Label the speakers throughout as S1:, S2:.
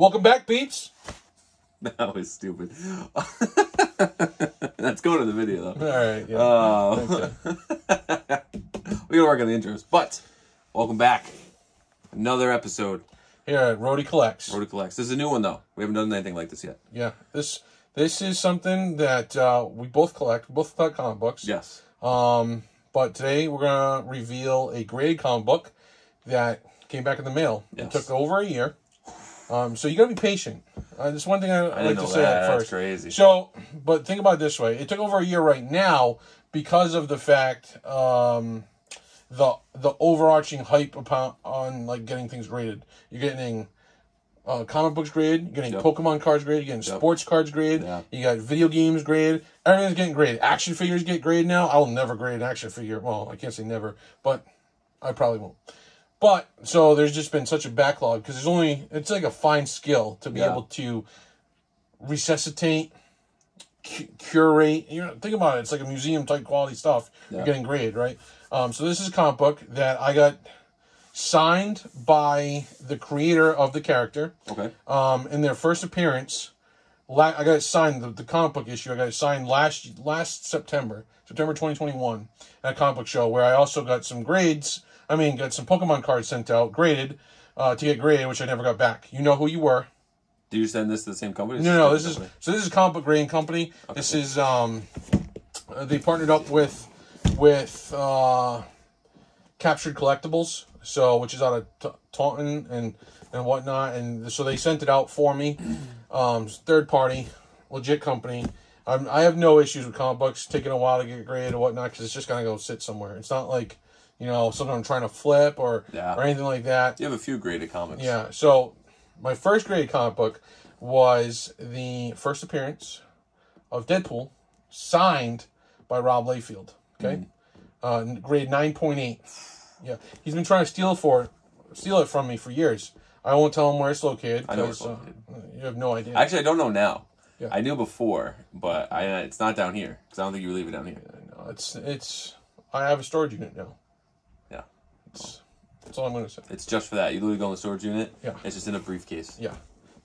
S1: Welcome back, Beats.
S2: That was stupid. Let's go to the video, though.
S1: All right, yeah.
S2: We gotta work on the intros. But, welcome back. Another episode.
S1: Here at Rody Collects.
S2: Rody Collects. This is a new one, though. We haven't done anything like this yet.
S1: Yeah, this is something that we both collect. We both collect comic books.
S2: Yes.
S1: But today we're going to reveal a graded comic book that came back in the mail.
S2: Yes.
S1: It took over a year. So you got to be patient. There's one thing I like to say at first.
S2: That's crazy.
S1: So, but think about it this way. It took over a year right now because of the fact the overarching hype on like getting things graded. You're getting comic books graded, you're getting Pokemon cards graded, you're getting sports cards graded, you got video games graded, everything's getting graded. Action figures get graded now. I will never grade an action figure. Well, I can't say never, but I probably won't. But, so there's just been such a backlog, because it's like a fine skill to be able to resuscitate, curate. Think about it, it's like a museum type quality stuff. You're getting graded, right? So this is a comic book that I got signed by the creator of the character. Okay. In their first appearance, I got it signed, the comic book issue, I got it signed last September 2021, at a comic book show, where I also got some grades. Got some Pokemon cards sent out, graded, to get graded, which I never got back. You know who you were.
S2: Do you send this to the same company?
S1: No, this is a comic book grading company. Okay. This is, they partnered up with Captured Collectibles, which is out of Taunton and whatnot, and so they sent it out for me. Third party, legit company. I have no issues with comic books taking a while to get graded or whatnot, because it's just gonna go sit somewhere. It's not like, something I'm trying to flip or anything like that.
S2: You have a few graded comics.
S1: Yeah, so my first graded comic book was the first appearance of Deadpool, signed by Rob Layfield. Okay, grade 9.8. Yeah, he's been trying to steal it from me for years. I won't tell him where it's located.
S2: I know it's located.
S1: You have no idea.
S2: Actually, I don't know now.
S1: Yeah.
S2: I knew before, but it's not down here, because I don't think you would leave it down here.
S1: No, it's. I have a storage unit now.
S2: Yeah.
S1: That's all I'm going to say.
S2: It's just for that. You literally go in the storage unit.
S1: Yeah.
S2: It's just in a briefcase.
S1: Yeah.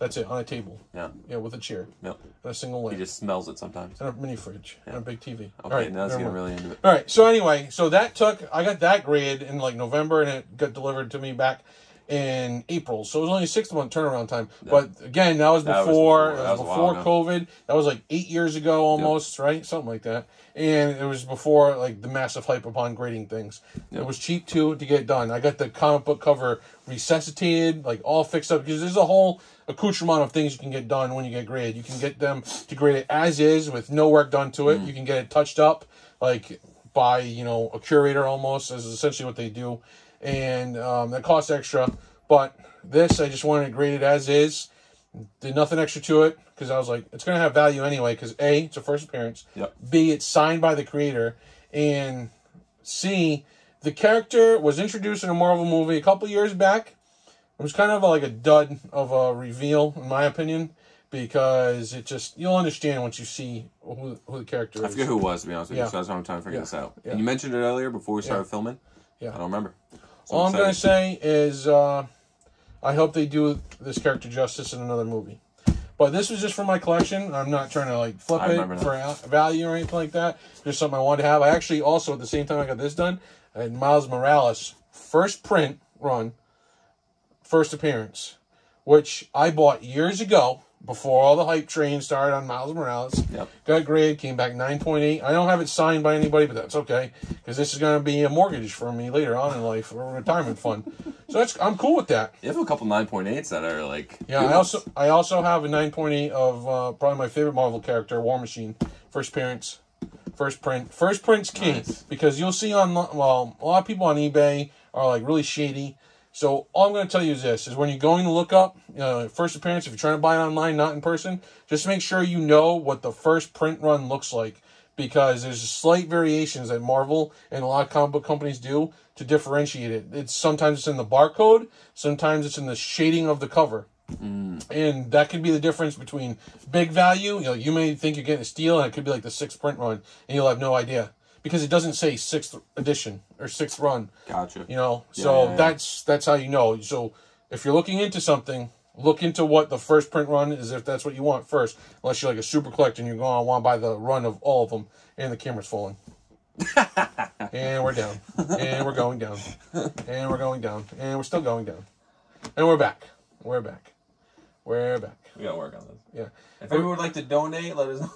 S1: That's it, on a table.
S2: Yeah.
S1: Yeah, with a chair.
S2: Yep.
S1: And a single lamp.
S2: He just smells it sometimes.
S1: And a mini fridge. Yeah. And a big TV.
S2: Okay,
S1: all right,
S2: now it's getting really into it.
S1: All right, so anyway, I got that graded in like November, and it got delivered to me back in April. So it was only a 6-month turnaround time. Yeah. But again, that was before COVID. That was like 8 years ago almost, right? Something like that. And it was before like the massive hype upon grading things. Yep. It was cheap too to get done. I got the comic book cover resuscitated, like all fixed up, because there's a whole accoutrement of things you can get done when you get graded. You can get them to grade it as is with no work done to it. You can get it touched up like by, a curator almost, is essentially what they do. And that costs extra. But this, I just wanted it graded as is. Did nothing extra to it, because I was like, it's going to have value anyway, because A, it's a first appearance. Yep. B, it's signed by the creator. And C, the character was introduced in a Marvel movie a couple years back. It was kind of like a dud of a reveal, in my opinion, because you'll understand once you see who the character is.
S2: I forget who it was, to be honest with you, so that's why I'm trying to figure this out. Yeah. And you mentioned it earlier before we started filming. Yeah. I don't remember. So
S1: all I'm going to say is I hope they do this character justice in another movie. But this was just for my collection. I'm not trying to like flip it for value or anything like that. Just something I wanted to have. I actually also, at the same time I got this done, I had Miles Morales first print run, first appearance, which I bought years ago, before all the hype train started on Miles Morales. Yep. Got graded, came back 9.8. I don't have it signed by anybody, but that's okay, because this is going to be a mortgage for me later on in life, or a retirement fund. So I'm cool with that.
S2: You have a couple 9.8s that are like...
S1: Yeah, I also have a 9.8 of probably my favorite Marvel character, War Machine. First appearance, first print. First print's key, because you'll see a lot of people on eBay are like really shady. So all I'm going to tell you is this, is when you're going to look up first appearance, if you're trying to buy it online, not in person, just make sure you know what the first print run looks like, because there's slight variations that Marvel and a lot of comic book companies do to differentiate it. Sometimes it's in the barcode, sometimes it's in the shading of the cover. And that could be the difference between big value. You may think you're getting a steal, and it could be like the 6th print run, and you'll have no idea, because it doesn't say 6th edition or 6th run.
S2: Gotcha.
S1: So that's how you know. So if you're looking into something, look into what the first print run is if that's what you want first. Unless you're like a super collector and you're going to want to buy the run of all of them. And the camera's falling. And we're down. And we're going down. And we're going down. And we're still going down. And we're back. We're back. We're back.
S2: We got to work on this.
S1: Yeah.
S2: If anyone would like to donate, let us know.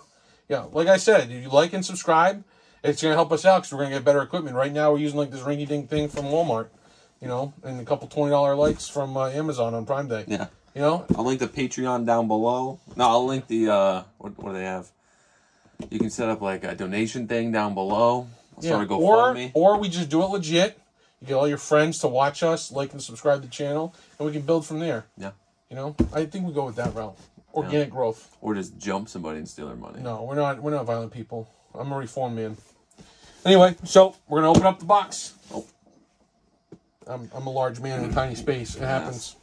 S1: Yeah, like I said, if you like and subscribe, it's going to help us out because we're going to get better equipment. Right now, we're using like this rinky-dink thing from Walmart, you know, and a couple $20 lights from Amazon on Prime Day.
S2: Yeah.
S1: You know?
S2: I'll link the Patreon down below. No, I'll link the, what do they have? You can set up like a donation thing down below. Start a GoFundMe.
S1: Or we just do it legit. You get all your friends to watch us, like and subscribe to the channel, and we can build from there.
S2: Yeah.
S1: You know? I think we go with that route. Organic growth.
S2: Or just jump somebody and steal their money.
S1: No, we're not violent people. I'm a reformed man. Anyway, so we're gonna open up the box.
S2: Oh.
S1: I'm a large man in a tiny space. It happens.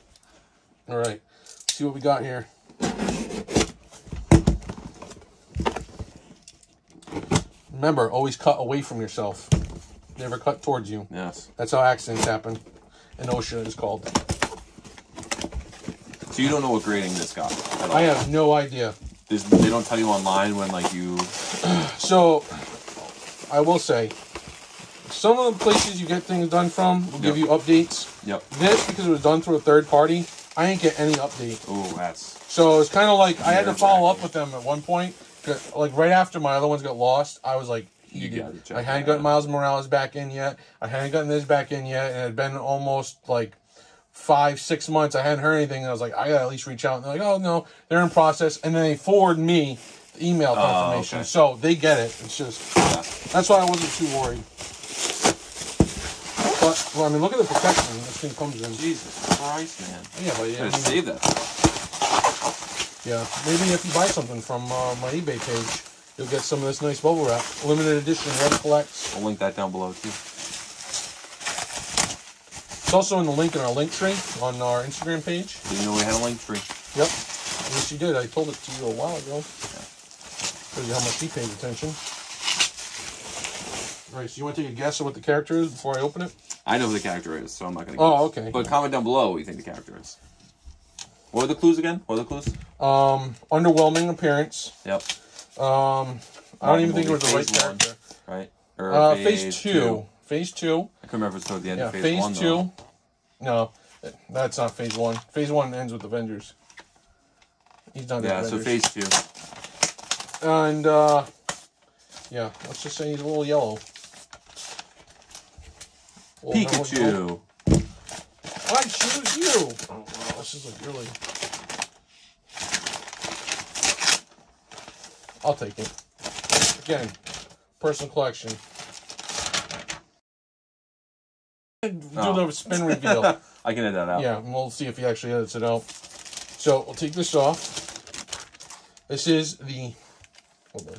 S1: All right. Let's see what we got here. Remember, always cut away from yourself. Never cut towards you.
S2: Yes.
S1: That's how accidents happen. And OSHA is called.
S2: So you don't know what grading this got at all?
S1: I have no idea.
S2: They don't tell you online when, like, you...
S1: So, I will say, some of the places you get things done from will give you updates.
S2: Yep.
S1: This, because it was done through a third party, I ain't get any update.
S2: Oh, that's...
S1: So, it's kind of like, I had to follow up with them at one point. Like, right after my other ones got lost, I was like, I hadn't gotten Miles Morales back in yet. I hadn't gotten this back in yet. And it had been almost, like, 5-6 months. I hadn't heard anything. And I was like, I gotta at least reach out. And they're like, oh, no, they're in process. And then they forward me the email confirmation.
S2: Okay.
S1: So, they get it. It's just, that's why I wasn't too worried. But, well, I mean, look at the protection this thing comes in.
S2: Jesus Christ, man.
S1: Yeah, but yeah.
S2: Save that.
S1: Yeah, maybe if you buy something from my eBay page, you'll get some of this nice bubble wrap. Limited edition, Red Collects.
S2: I'll link that down below, too.
S1: It's also in the link in our link tree on our Instagram page.
S2: Didn't know we had a link tree.
S1: Yep. Yes, you did. I told it to you a while ago. Shows you how much he pays attention. All right, so you want to take a guess at what the character is before I open it?
S2: I know who the character is, so I'm not going to guess.
S1: Oh, okay.
S2: But comment down below what you think the character is. What are the clues again? What are the clues?
S1: Underwhelming appearance.
S2: Yep.
S1: I don't even think it was the right character.
S2: Right? Or
S1: phase 2. Phase 2.
S2: I couldn't remember if it's toward the end of phase 1,
S1: phase 2. No, that's not phase 1. Phase 1 ends with Avengers. He's done with Avengers.
S2: So phase 2.
S1: And, yeah, let's just say he's a little yellow.
S2: Pikachu.
S1: I choose you. Oh, wow, this is like really... I'll take it. Again, personal collection. Do the spin reveal.
S2: I can edit that out.
S1: Yeah, and we'll see if he actually edits it out. So, we'll take this off. This is the... Hold on.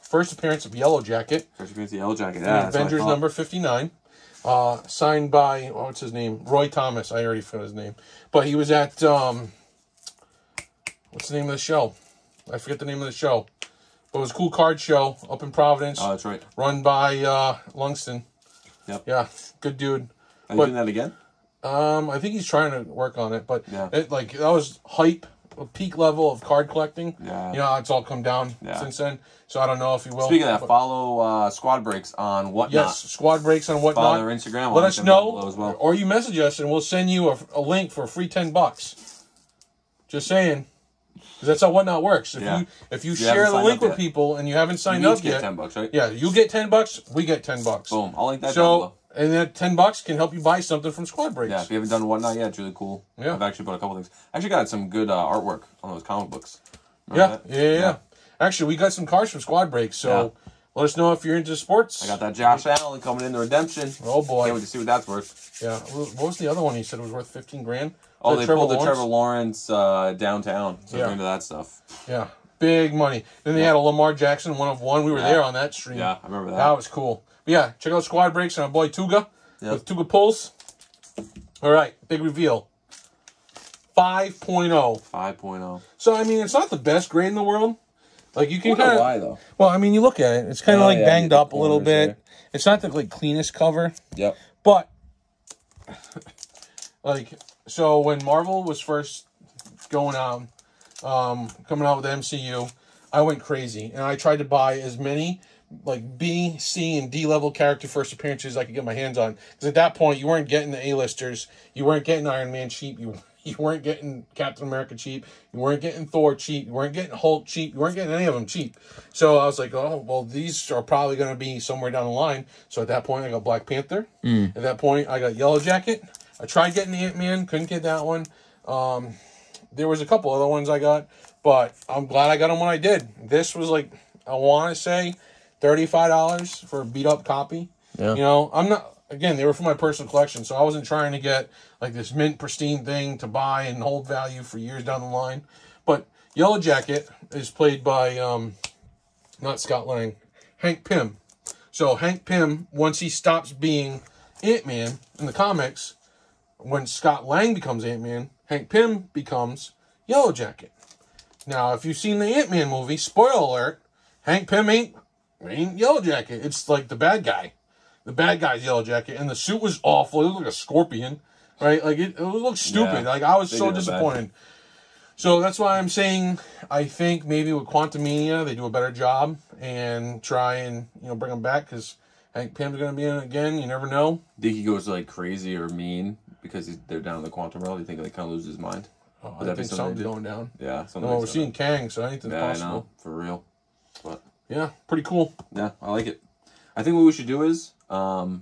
S1: First appearance of Yellow Jacket.
S2: First appearance of Yellow Jacket, yeah.
S1: Avengers number 59. Signed by, what's his name? Roy Thomas. I already forgot his name. But he was at, what's the name of the show? I forget the name of the show. But it was a cool card show up in Providence.
S2: Oh, that's right.
S1: Run by Lungston.
S2: Yep.
S1: Yeah, good dude.
S2: Are you doing that again?
S1: I think he's trying to work on it. But
S2: yeah.
S1: that was hype, a peak level of card collecting.
S2: Yeah.
S1: You know, it's all come down since then. So I don't know if he will.
S2: Speaking of that, follow SquadBreaks on Whatnot.
S1: Yes, SquadBreaks on Whatnot.
S2: Follow their Instagram.
S1: Let us know,
S2: as well.
S1: Or you message us, and we'll send you a link for a free $10. Just saying, because that's how Whatnot works. If you share the link with people and you haven't signed up yet,
S2: $10, right?
S1: Yeah, you get $10. We get $10.
S2: Boom! I'll link that down below.
S1: And that $10 can help you buy something from SquadBreaks.
S2: Yeah, if you haven't done Whatnot yet, it's really cool.
S1: Yeah.
S2: I've actually bought a couple things. I actually got some good artwork on those comic books.
S1: Yeah. Actually, we got some cards from SquadBreaks, so let us know if you're into sports.
S2: I got that Josh Allen coming in the redemption.
S1: Oh, boy.
S2: Can't wait to see what that's worth.
S1: Yeah. What was the other one you said was worth $15,000?
S2: Oh, they pulled the Trevor Lawrence downtown. So they're into that stuff.
S1: Yeah. Big money. Then they had a Lamar Jackson 1-of-1. We were there on that stream.
S2: Yeah, I remember that.
S1: That was cool. But yeah, check out SquadBreaks and our boy Tuga with Tuga Pulse. All right, big reveal. 5.0.
S2: 5.0.
S1: So, I mean, it's not the best grade in the world. Like, you can
S2: kind of... Why, though?
S1: Well, I mean, you look at it. It's kind of like banged up a little bit. There. It's not the, like, cleanest cover.
S2: Yep.
S1: But, like, So when Marvel was first going on, coming out with the MCU, I went crazy. And I tried to buy as many like B, C, and D level character first appearances I could get my hands on. Because at that point, you weren't getting the A-listers. You weren't getting Iron Man cheap. You weren't getting Captain America cheap. You weren't getting Thor cheap. You weren't getting Hulk cheap. You weren't getting any of them cheap. So I was like, oh, well, these are probably going to be somewhere down the line. So at that point, I got Black Panther. At that point, I got Yellow Jacket. I tried getting Ant-Man. Couldn't get that one. There was a couple other ones I got. But I'm glad I got them when I did. This was like, I want to say, $35 for a beat-up copy. Yeah. You know, I'm not... Again, they were for my personal collection, so I wasn't trying to get like this mint pristine thing to buy and hold value for years down the line. But Yellow Jacket is played by, not Scott Lang, Hank Pym. So Hank Pym, once he stops being Ant-Man in the comics, when Scott Lang becomes Ant-Man, Hank Pym becomes Yellow Jacket. Now, if you've seen the Ant-Man movie, spoiler alert, Hank Pym ain't Yellow Jacket. It's like the bad guy. The bad guy's Yellow Jacket, and the suit was awful. It looked like a scorpion, right? Like, it looked stupid. Yeah, like, I was so disappointed. So, that's why I'm saying I think maybe with Quantumania, they do a better job and try and, you know, bring them back, because Hank Pym's going to be in it again. You never know.
S2: Think he goes, like, crazy or mean because they're down in the quantum realm? Do you think they kind of lose his mind?
S1: Oh, I think something's going down.
S2: Yeah.
S1: Well, we're seeing Kang, so anything's possible.
S2: I know, for real. But
S1: yeah, pretty cool.
S2: Yeah, I like it. I think what we should do is... well,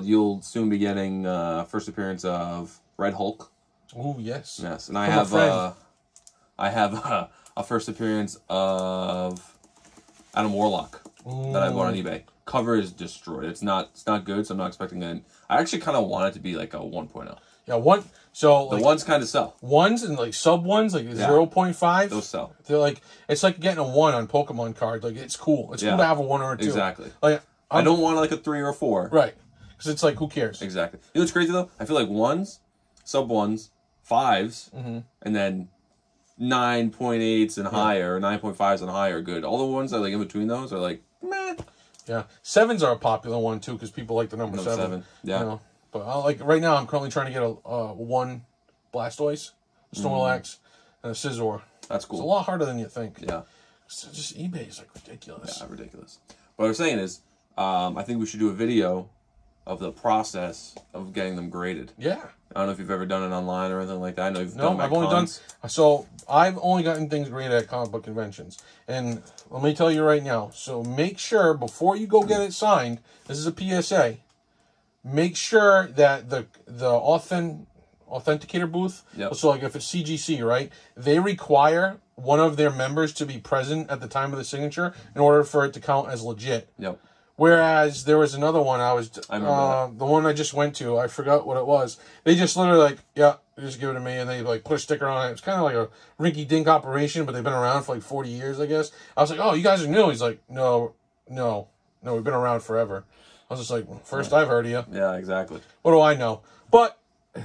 S2: you'll soon be getting first appearance of Red Hulk.
S1: Oh yes,
S2: yes, and I have a first appearance of Adam Warlock that I bought on eBay. Cover is destroyed. It's not good, so I'm not expecting it. I actually kind of want it to be like a 1.0.
S1: Yeah, one. So
S2: the ones kind of sell.
S1: Ones and like sub ones, like 0.5.
S2: Those sell.
S1: They're like, it's like getting a 1 on Pokemon cards. Like, it's cool. It's cool to have a 1 or a 2.
S2: Exactly.
S1: Like,
S2: I don't want like a 3 or a 4.
S1: Right. Because it's like, who cares?
S2: Exactly. You know what's crazy though? I feel like 1s, sub 1s, 5s, and then 9.8s and higher, or 9.5s and higher are good. All the ones that are like in between those are like, meh.
S1: Yeah. 7s are a popular one too, because people like the number 7.
S2: Yeah.
S1: You know? But like right now, I'm currently trying to get a 1 Blastoise, Snorlax, and a Scizor.
S2: That's cool.
S1: It's a lot harder than you think.
S2: Yeah.
S1: So just eBay is like ridiculous.
S2: Yeah, ridiculous. What I was saying is, I think we should do a video of the process of getting them graded.
S1: Yeah.
S2: I don't know if you've ever done it online or anything like that. I know you've
S1: done. No, I've only done. So I've only gotten things graded at comic book conventions, and let me tell you right now. So make sure before you go get it signed. This is a PSA. Make sure that the authenticator booth. Yep. So like if it's CGC, right? They require one of their members to be present at the time of the signature in order for it to count as legit.
S2: Yep.
S1: Whereas there was another one I remember the one I just went to, I forgot what it was. They just literally like, yeah, just give it to me, and they like put a sticker on it. It's kind of like a rinky-dink operation, but they've been around for like 40 years, I guess. I was like, oh, you guys are new. He's like, no, we've been around forever. I was just like, first I've heard of you.
S2: Yeah, exactly.
S1: What do I know? But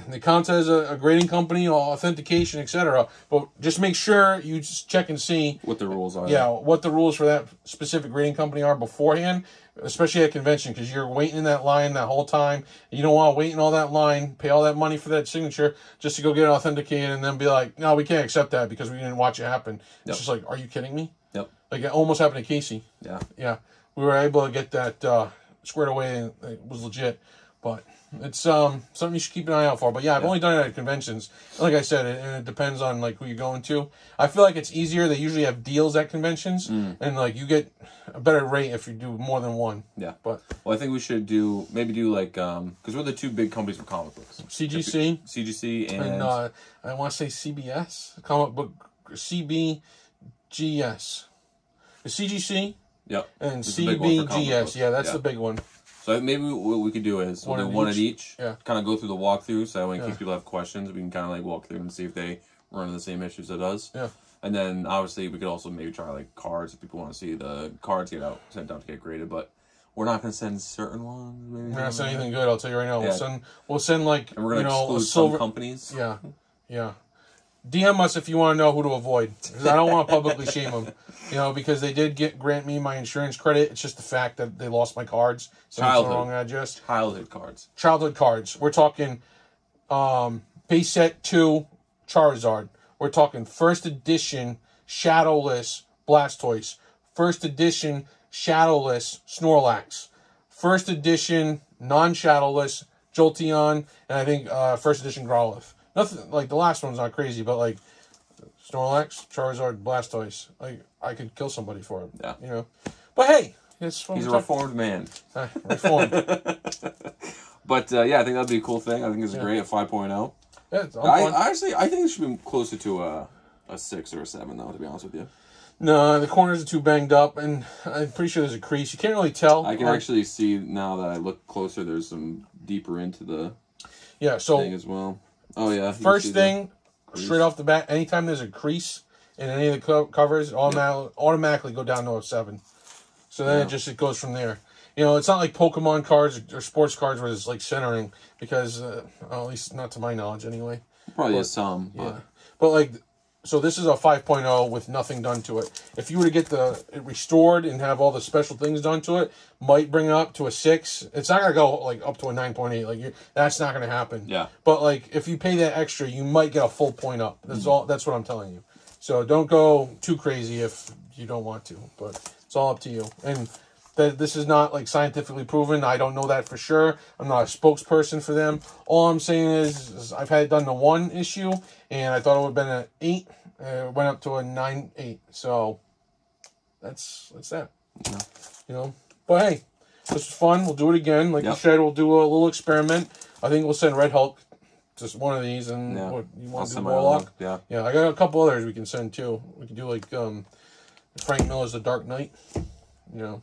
S1: they count as a grading company, authentication, etc. But just make sure you just check and see
S2: what the rules are.
S1: Yeah, what the rules for that specific grading company are beforehand, especially at a convention, because you're waiting in that line that whole time. You don't want to wait in all that line, pay all that money for that signature just to go get it authenticated and then be like, no, we can't accept that because we didn't watch it happen. It's just like, are you kidding me?
S2: Yep.
S1: Like it almost happened to Casey.
S2: Yeah.
S1: Yeah. We were able to get that squared away and it was legit. But it's something you should keep an eye out for. But yeah, I've only done it at conventions. Like I said, it depends on like who you're going to. I feel like it's easier. They usually have deals at conventions, and like you get a better rate if you do more than one.
S2: Yeah.
S1: But
S2: well, I think we should maybe do like because we're the two big companies for comic books. CGC and
S1: I want to say CBS comic book CBGS. The CGC.
S2: Yep.
S1: And CBGS. Yeah, that's the big one.
S2: So maybe what we could do is we'll do one at each.
S1: Yeah.
S2: Kind of go through the walkthrough, so in case people have questions, we can kind of like walk through and see if they run into the same issues as us.
S1: Yeah.
S2: And then obviously we could also maybe try like cards if people want to see the cards sent out to get graded, but we're not going to send certain ones. Maybe
S1: we're not sending anything good. I'll tell you right now.
S2: Yeah.
S1: We'll send like
S2: and we're gonna exclude some companies.
S1: Yeah. Yeah. DM us if you want to know who to avoid. Because I don't want to publicly shame them. You know, because they did grant me my insurance credit. It's just the fact that they lost my cards. So it's the wrong address.
S2: Childhood cards.
S1: Childhood cards. We're talking Base set 2 Charizard. We're talking first edition shadowless Blastoise. First edition shadowless Snorlax. First edition non-shadowless Jolteon. And I think first edition Growlithe. Nothing like the last one's not crazy, but like Snorlax, Charizard, Blastoise. Like I could kill somebody for it.
S2: Yeah.
S1: You know. But hey, he's
S2: a reformed man.
S1: Reformed.
S2: But yeah, I think that'd be a cool thing. I think it's great at 5.0.
S1: Yeah,
S2: honestly, I think it should be closer to a 6 or a 7, though, to be honest with you.
S1: No, the corners are too banged up, and I'm pretty sure there's a crease. You can't really tell.
S2: I can actually see now that I look closer. There's some deeper into the thing as well. Oh yeah.
S1: First thing, straight off the bat, anytime there's a crease in any of the covers, automatically go down to a 7. So then it goes from there. You know, it's not like Pokemon cards or sports cards where it's like centering because, at least not to my knowledge anyway.
S2: Probably is some.
S1: Yeah. But like, so this is a 5.0 with nothing done to it. If you were to get it restored and have all the special things done to it, might bring it up to a 6. It's not going to go like up to a 9.8. Like that's not going to happen.
S2: Yeah.
S1: But like, if you pay that extra, you might get a full point up. That's all. That's what I'm telling you. So don't go too crazy if you don't want to, but it's all up to you. And this is not like scientifically proven. I don't know that for sure. I'm not a spokesperson for them. All I'm saying is I've had it done to 1 issue, and I thought it would have been an 8. It went up to a 9.8. So that's that. Yeah. You know. But hey, this was fun. We'll do it again. Like you said, we'll do a little experiment. I think we'll send Red Hulk just one of these, and what, you want to do Warlock?
S2: Yeah.
S1: Yeah, I got a couple others we can send too. We can do like Frank Miller's The Dark Knight. You know.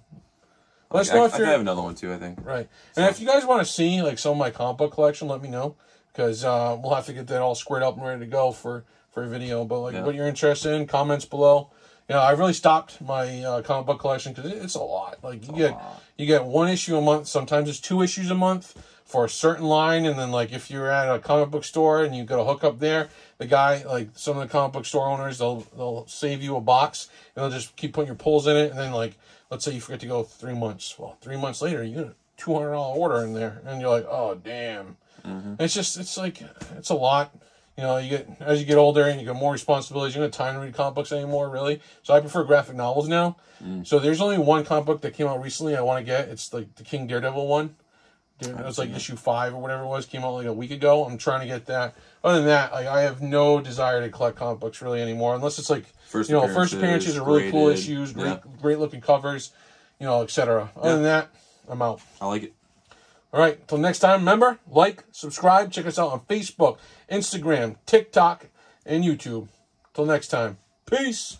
S2: Let us know if I have another one too, I think.
S1: Right. And if you guys want to see like some of my comic book collection, let me know. Because we'll have to get that all squared up and ready to go for a video. But like what you're interested in, comments below. You know, I really stopped my comic book collection because it's a lot. Like you get 1 issue a month. Sometimes it's 2 issues a month for a certain line. And then like if you're at a comic book store and you got a hookup there, the guy, like some of the comic book store owners, they'll save you a box and they'll just keep putting your pulls in it. And then like, let's say you forget to go 3 months. Well, 3 months later, you get a $200 order in there, and you're like, "Oh, damn!" It's a lot. You know, as you get older and you get more responsibilities, you don't have time to read comic books anymore, really. So I prefer graphic novels now. So there's only 1 comic book that came out recently I want to get. It's like the King Daredevil one. It was like issue 5 or whatever it was. Came out like a week ago. I'm trying to get that. Other than that, like I have no desire to collect comic books really anymore, unless it's like first appearances are really cool issues, great looking covers, you know, etc. Other than that, I'm out.
S2: I like it.
S1: All right, until next time, remember, like, subscribe, check us out on Facebook, Instagram, TikTok, and YouTube. Until next time, peace.